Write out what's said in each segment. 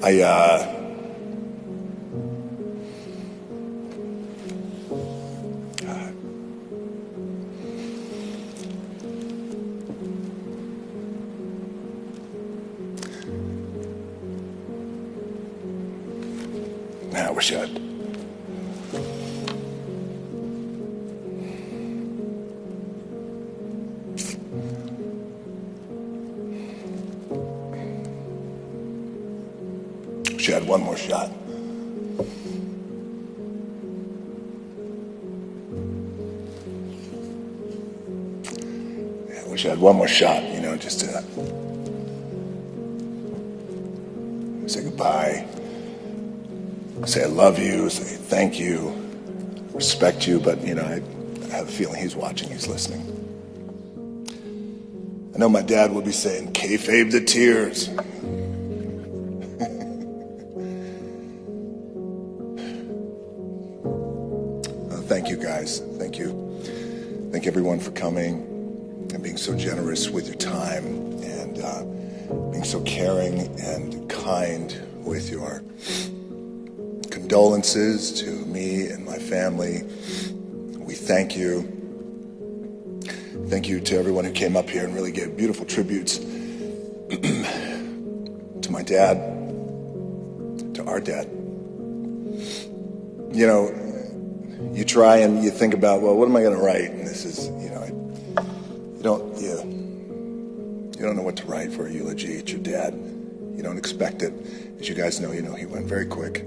I wish I'd. Wish I had one more shot. I wish I had one more shot, you know, just to say goodbye. Say I love you, say thank you, respect you, but, you know, I have a feeling he's watching, he's listening. I know my dad will be saying, kayfabe the tears. Thank you, guys. Thank you. Thank everyone for coming and being so generous with your time and being so caring and kind with your condolences to me and my family. We thank you. Thank you to everyone who came up here and really gave beautiful tributes to my dad, to our dad. You know, you try and you think about, well, what am I going to write? And this is, you know, you don't know what to write for a eulogy. It's your dad. You don't expect it. As you guys know, he went very quick.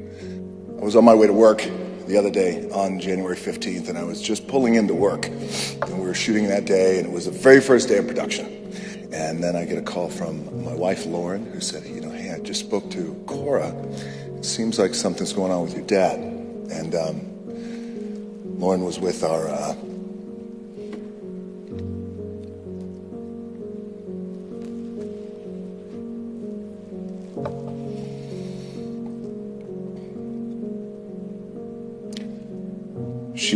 I was on my way to work the other day on January 15th, and I was just pulling into work. And we were shooting that day, and it was the very first day of production. And then I get a call from my wife, Lauren, who said, hey, I just spoke to Cora. It seems like something's going on with your dad. And Lauren was with our... She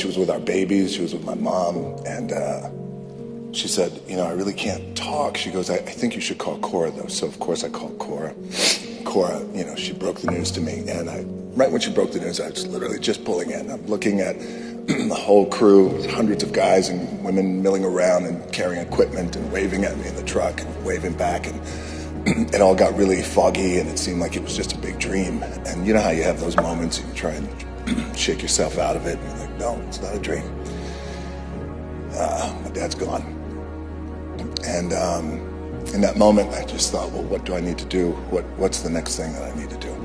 was with our babies. She was with my mom, and she said, I really can't talk. She goes, I think you should call Cora, though. So, of course, I called Cora. Cora, she broke the news to me, and right when she broke the news, I was literally just pulling in. I'm looking at the whole crew, hundreds of guys and women milling around and carrying equipment and waving at me in the truck and waving back, and it all got really foggy, and it seemed like it was just a big dream. And you know how you have those moments, and you try and shake yourself out of it, and you're like, no, it's not a dream. My dad's gone. And in that moment, I just thought, well, what do I need to do? What's the next thing that I need to do?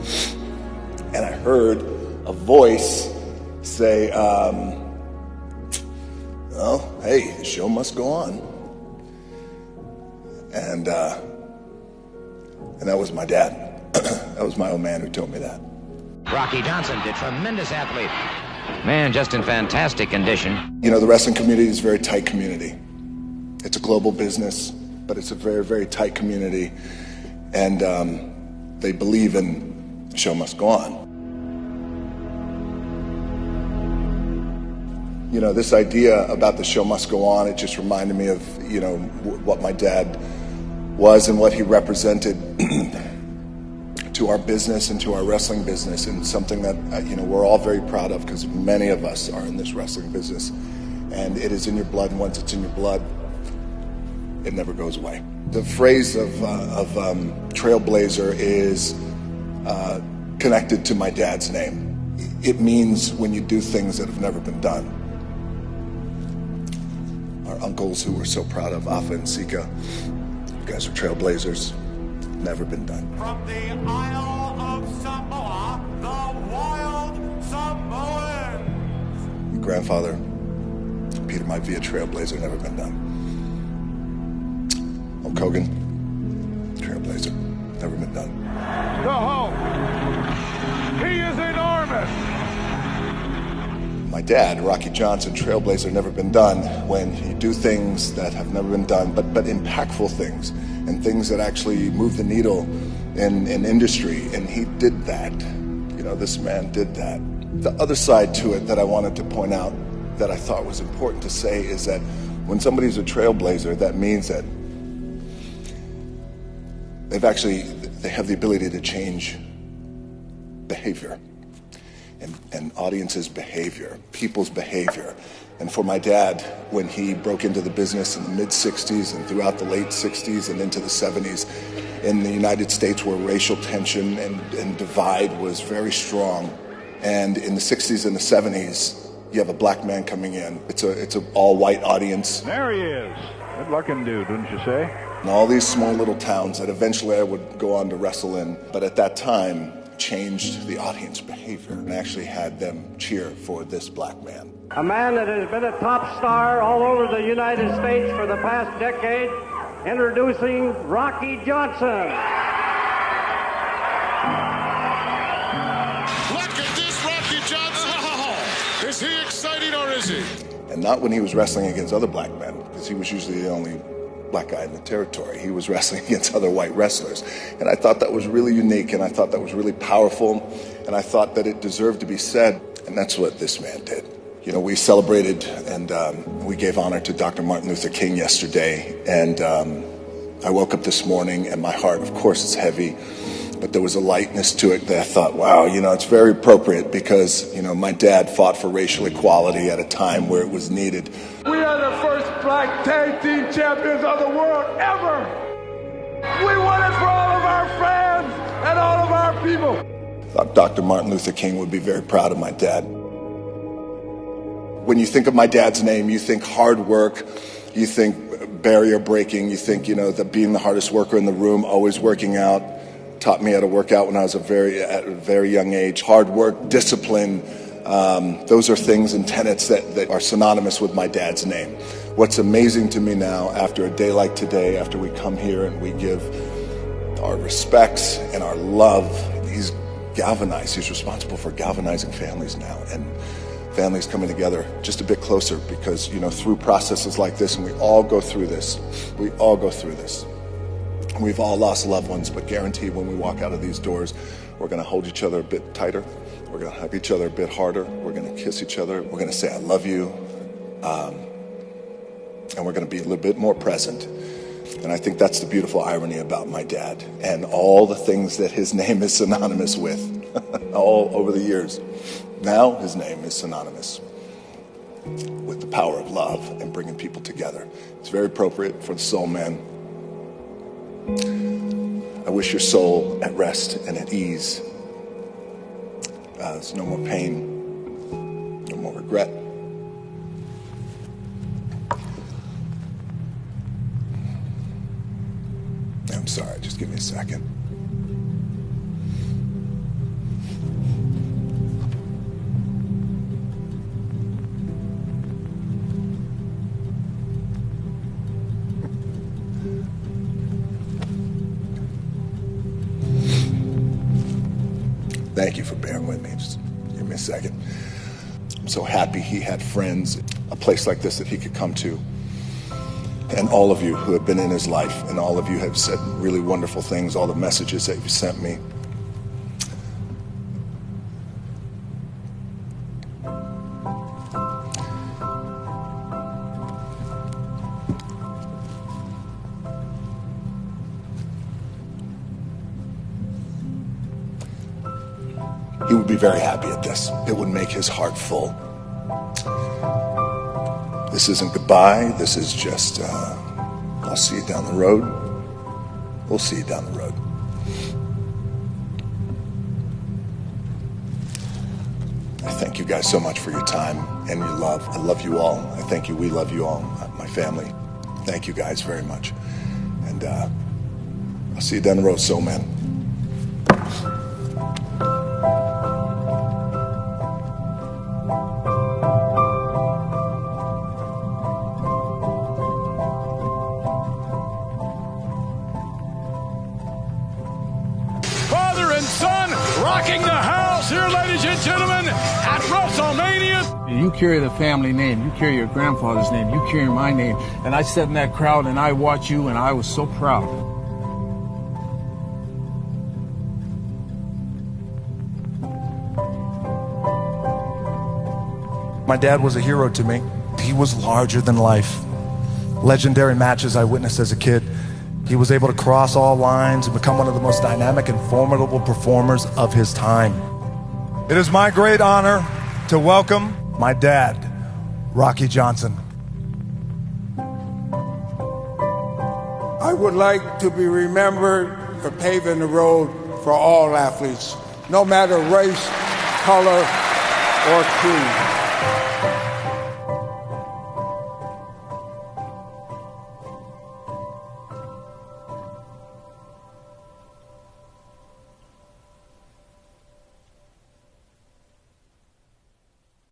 And I heard a voice say, well, hey, the show must go on. And that was my dad. That was my old man who told me that. Rocky Johnson, the tremendous athlete. Man, just in fantastic condition. The wrestling community is a very tight community. It's a global business, but it's a very, very tight community. And they believe in the show must go on. This idea about the show must go on, it just reminded me of, what my dad was and what he represented to our business and to our wrestling business, and something that we're all very proud of, because many of us are in this wrestling business, and it is in your blood, and once it's in your blood, it never goes away. The phrase of trailblazer is connected to my dad's name. It means when you do things that have never been done. Our uncles, who we're so proud of, Afa and Sika, you guys are trailblazers. Never been done. From the Isle of Samoa, the Wild Samoans. Your grandfather, Peter, might be a trailblazer, never been done. Hulk Hogan, trailblazer, never been done. The Hulk, he is enormous. My dad, Rocky Johnson, trailblazer, never been done. When you do things that have never been done, but impactful things, and things that actually move the needle in industry, and he did that. This man did that. The other side to it that I wanted to point out that I thought was important to say is that when somebody's a trailblazer, that means that they have the ability to change behavior and audiences' behavior, people's behavior. And for my dad, when he broke into the business in the mid-'60s and throughout the late '60s and into the '70s, in the United States where racial tension and divide was very strong, and in the '60s and the '70s, you have a black man coming in. It's an all-white audience. There he is. Good-looking dude, wouldn't you say? And all these small little towns that eventually I would go on to wrestle in, but at that time, changed the audience behavior and actually had them cheer for this black man. A man that has been a top star all over the United States for the past decade, introducing Rocky Johnson. Look at this Rocky Johnson. Oh, is he exciting or is he? And not when he was wrestling against other black men, because he was usually the only black guy in the territory. He was wrestling against other white wrestlers. And I thought that was really unique, and I thought that was really powerful, and I thought that it deserved to be said, and that's what this man did. You know, we celebrated and we gave honor to Dr. Martin Luther King yesterday, and I woke up this morning and my heart, of course, is heavy, but there was a lightness to it that I thought, wow, you know, it's very appropriate because, you know, my dad fought for racial equality at a time where it was needed. We are the first black tag team champions of the world ever. We won it for all of our fans and all of our people. I thought Dr. Martin Luther King would be very proud of my dad. When you think of my dad's name, you think hard work, you think barrier breaking, you think, you know, that being the hardest worker in the room, always working out. Taught me how to work out when I was at a very young age. Hard work, discipline, those are things and tenets that are synonymous with my dad's name. What's amazing to me now, after a day like today, after we come here and we give our respects and our love, he's galvanized. He's responsible for galvanizing families now, and families coming together just a bit closer because, you know, through processes like this, and we all go through this. We all go through this. We've all lost loved ones, but guaranteed when we walk out of these doors, we're going to hold each other a bit tighter. We're going to hug each other a bit harder. We're going to kiss each other. We're going to say, I love you. And we're going to be a little bit more present. And I think that's the beautiful irony about my dad and all the things that his name is synonymous with all over the years. Now his name is synonymous with the power of love and bringing people together. It's very appropriate for the Soulman. I wish your soul at rest and at ease. There's no more pain, no more regret. I'm sorry, just give me a second. Thank you for bearing with me. Just give me a second. I'm so happy he had friends, a place like this that he could come to. And all of you who have been in his life, and all of you have said really wonderful things, all the messages that you've sent me. He would be very happy at this. It would make his heart full. This isn't goodbye. This is just, I'll see you down the road. We'll see you down the road. I thank you guys so much for your time and your love. I love you all. I thank you. We love you all, my family. Thank you guys very much. And I'll see you down the road, Soulman. Rocking the house here, ladies and gentlemen, at WrestleMania. You carry the family name. You carry your grandfather's name. You carry my name. And I sat in that crowd and I watched you and I was so proud. My dad was a hero to me. He was larger than life. Legendary matches I witnessed as a kid. He was able to cross all lines and become one of the most dynamic and formidable performers of his time. It is my great honor to welcome my dad, Rocky Johnson. I would like to be remembered for paving the road for all athletes, no matter race, color, or creed.